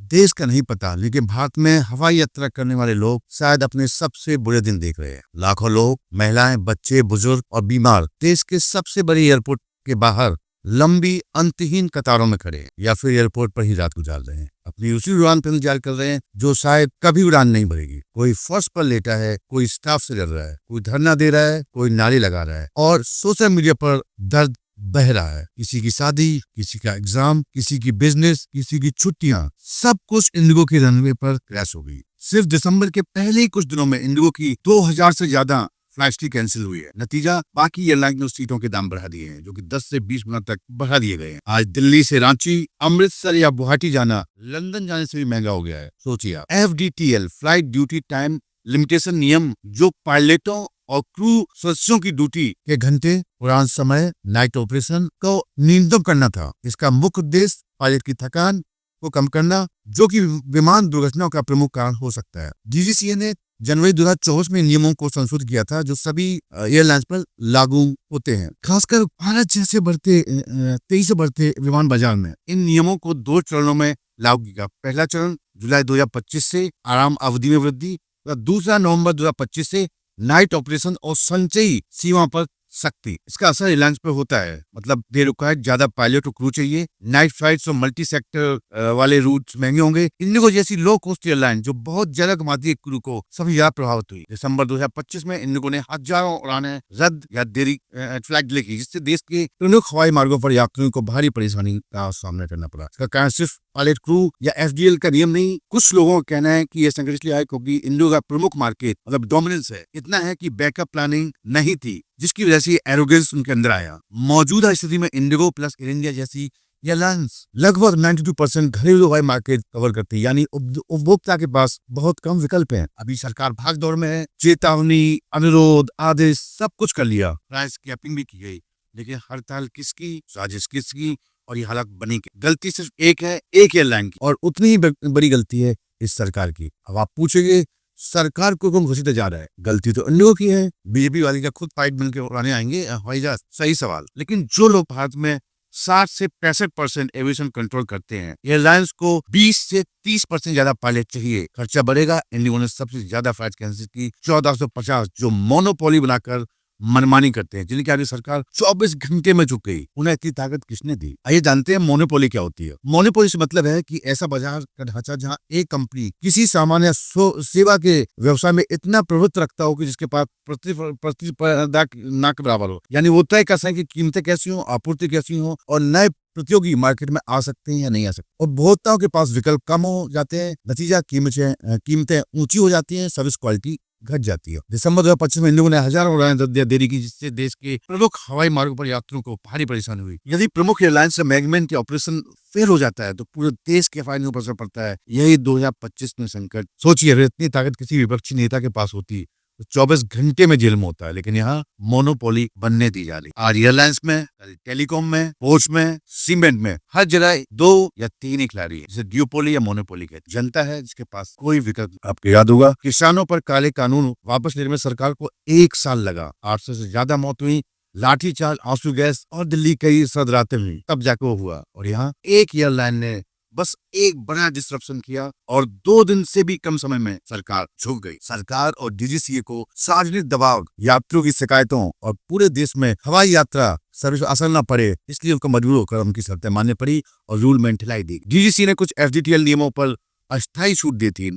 देश का नहीं पता, लेकिन भारत में हवाई यात्रा करने वाले लोग शायद अपने सबसे बुरे दिन देख रहे हैं। लाखों लोग, महिलाएं, बच्चे, बुजुर्ग और बीमार देश के सबसे बड़े एयरपोर्ट के बाहर लंबी अंतहीन कतारों में खड़े हैं या फिर एयरपोर्ट पर ही रात गुजार रहे हैं। अपनी उसी उड़ान पर इंतजार कर रहे हैं जो शायद कभी उड़ान नहीं भरेगी। कोई फर्श पर लेटा है, कोई स्टाफ से डर रहा है, कोई धरना दे रहा है, कोई नारे लगा रहा है और सोशल मीडिया पर दर्द बह रहा है। किसी की शादी, किसी का एग्जाम, किसी की बिजनेस, किसी की छुट्टियां, सब कुछ इंडिगो के रनवे पर क्रैश हो गई। सिर्फ दिसंबर के पहले ही कुछ दिनों में इंडिगो की 2000 से ज्यादा फ्लाइट्स की कैंसिल हुई है। नतीजा, बाकी एयरलाइन ने सीटों के दाम बढ़ा दिए हैं, जो कि 10 से 20 गुना तक बढ़ा दिए गए हैं। आज दिल्ली से रांची, अमृतसर या गुवाहाटी जाना लंदन जाने से भी महंगा हो गया है। सोचिए, FDTL flight duty time limitation नियम, जो पायलटों और क्रू सदस्यों की ड्यूटी के घंटे, उड़ान समय, नाइट ऑपरेशन को न्यूनतम करना था। इसका मुख्य उद्देश्य पायलट की थकान को कम करना, जो कि विमान दुर्घटनाओं का प्रमुख कारण हो सकता है। DGCA ने जनवरी 2024 में नियमों को संशोधित किया था, जो सभी एयरलाइंस पर लागू होते हैं, खासकर भारत जैसे तेजी से बढ़ते विमान बाजार में। इन नियमों को 2 चरणों में लागू किया। पहला चरण जुलाई 2025 से आराम अवधि में वृद्धि, दूसरा नवंबर 2025 से नाइट ऑपरेशन और संचयी सीमा पर सख्ती। इसका असर एयरलाइंस पर होता है, मतलब दे रिक्वायर्ड ज्यादा पायलट और क्रू चाहिए। नाइट फ्लाइट्स और मल्टी सेक्टर वाले रूट्स महंगे होंगे। इंडिगो जैसी लो कॉस्ट एयरलाइन जो बहुत ज्यादा कमाती है क्रू को, सभी ज्यादा प्रभावित हुई। दिसंबर 2025 में इंडिगो ने हजारों उड़ानें रद्द या देरी फ्लाइट डिले की, जिससे देश के प्रमुख हवाई मार्गों पर यात्रियों को भारी परेशानी का सामना करना पड़ा। इसका कारण सिर्फ पायलट क्रू या FDL का नियम नहीं। कुछ लोगों का कहना है कि यह संकट इसलिए आया क्योंकि इंडिगो का प्रमुख मार्केट, मतलब डोमिनेंस है, इतना है कि बैकअप प्लानिंग नहीं थी, जिसकी वजह से एरोगेंस उनके अंदर आया। मौजूदा स्थिति में इंडिगो प्लस एयर इंडिया जैसी एयरलाइंस लगभग 92% घरेलू हवाई मार्केट कवर करती है, यानी उपभोक्ता के पास बहुत कम विकल्प हैं। अभी सरकार भाग दौड़ में है, चेतावनी, अनुरोध, आदेश सब कुछ कर लिया, प्राइस कैपिंग भी की गई, लेकिन हड़ताल किसकी, साजिश किसकी, और ये हालत बनी की। गलती सिर्फ एक है, एक एयरलाइन की, और उतनी ही बड़ी गलती है इस सरकार की। अब आप पूछेंगे सरकार को कौन घसीटा जा रहा है? गलती तो इंडिगो की है। बीजेपी वाली का खुद पाइप मिल के उड़ाने आएंगे हवाई जहाज? सही सवाल। लेकिन जो लोग भारत में 60 से 65% एविएशन कंट्रोल करते हैं, एयरलाइंस को 20 से 30% ज्यादा पायलट चाहिए, खर्चा बढ़ेगा। इंडिगो ने सबसे ज्यादा फ्लाइट कैंसिल की, 1450, जो मोनोपोली बनाकर मनमानी करते हैं, जिनकी आगे सरकार 24 घंटे में झुक गई। उन्हें इतनी ताकत किसने दी? आइए जानते हैं मोनोपोली क्या होती है। मोनोपोली से मतलब है कि ऐसा बाजार का ढांचा जहां एक कंपनी किसी सामान्य सेवा के व्यवसाय में इतना प्रभुत्व रखता हो कि जिसके पास प्रतिस्पर्धा ना के बराबर हो। यानी वो तय कर सके कि कीमतें कैसी हो, आपूर्ति कैसी हो, और नए प्रतियोगी मार्केट में आ सकते हैं या नहीं आ सकते। उपभोक्ताओं के पास विकल्प कम हो जाते हैं, नतीजा कीमतें ऊंची हो जाती है, सर्विस क्वालिटी घट जाती है। दिसंबर 2025 में इंडिगो ने हजारों उड़ानें रद्द या देरी की, जिससे देश के प्रमुख हवाई मार्गों पर यात्रियों को भारी परेशानी हुई। यदि प्रमुख एयरलाइन से मैनेजमेंट या ऑपरेशन फेल हो जाता है तो पूरे देश के हवाई पर असर पड़ता है। यही 2025 में संकट। सोचिए, अगर इतनी ताकत किसी विपक्षी नेता के पास होती तो 24 घंटे में जेल में होता है, लेकिन यहाँ मोनोपोली बनने दी जा रही। आज एयरलाइंस में, टेलीकॉम में, पोर्ट्स में, सीमेंट में, हर जगह 2 या 3 ही खिलाड़ी है, जिसे ड्यूपोली या मोनोपोली कहते। जनता है जिसके पास कोई विकल्प। आपको याद होगा, किसानों पर काले कानून वापस लेने में सरकार को 1 साल लगा। 800 से ज्यादा मौत हुई, लाठीचार्ज, आंसू गैस और दिल्ली कई सर्द रातें हुई, तब जाके वो हुआ। और यहाँ एक एयरलाइन ने बस एक बड़ा डिस्ट्रप्शन किया और 2 दिन से भी कम समय में सरकार झुक गई। सरकार और DGCA को सार्वजनिक दबाव, यात्रियों की शिकायतों और पूरे देश में हवाई यात्रा सर्विस असर न पड़े, इसलिए उनको मजबूर होकर उनकी शर्तें माननी पड़ी और रूल में ढिलाई दी। DGCA ने कुछ FDTL नियमों पर अस्थायी छूट दी थी,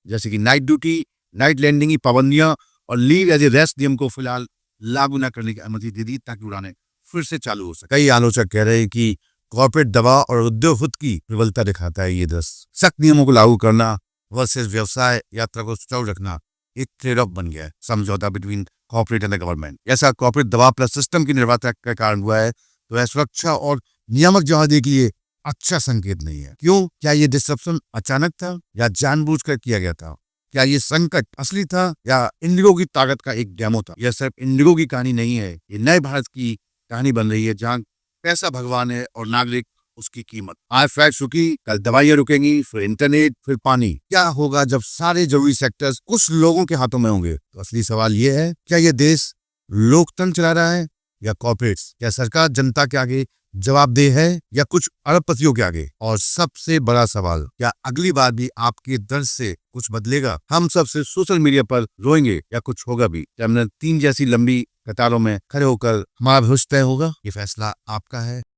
जैसे कि नाइट ड्यूटी, नाइट लैंडिंग की पाबंदियां और लीव एज ए रेस्ट नियम को फिलहाल लागू न करने की अनुमति दे दी, ताकि उड़ानें फिर से चालू हो सके। कई आलोचक कह रहे हैं कि कॉर्पोरेट दबाव और उद्योग हित की प्रबलता दिखाता है ये दृश्य। सख्त नियमों को लागू करना वर्सेस व्यवसाय यात्रा को सुचारू रखना एक ट्रेड ऑफ बन गया है, समझौता between corporate and the government. ऐसा कॉर्पोरेट दबाव प्लस सिस्टम की निर्भरता के कारण हुआ है, तो यह सुरक्षा और नियामक जवाबदेही के लिए अच्छा संकेत नहीं है। क्यों? क्या ये डिस्ट्रप्शन अचानक था या जानबूझकर किया गया था? क्या ये संकट असली था या इंडिगो की ताकत का एक डेमो था? यह सिर्फ इंडिगो की कहानी नहीं है, ये नए भारत की कहानी बन रही है, जहाँ पैसा भगवान है और नागरिक उसकी कीमत। आज फ्लाइट रुकी, कल दवाइयां रुकेंगी, फिर इंटरनेट, फिर पानी। क्या होगा जब सारे जरूरी सेक्टर्स कुछ लोगों के हाथों में होंगे? तो असली सवाल ये है, क्या ये देश लोकतंत्र चला रहा है या कॉर्पोरेट्स? क्या सरकार जनता के आगे जवाबदेह है या कुछ अरबपतियों के आगे? और सबसे बड़ा सवाल, क्या अगली बार भी आपके दर्द से कुछ बदलेगा? हम सब सिर्फ सोशल मीडिया पर रोएंगे या कुछ होगा भी? टर्मिनल 3 जैसी लंबी कतारों में खड़े होकर हमारा भविष्य तय होगा? ये फैसला आपका है।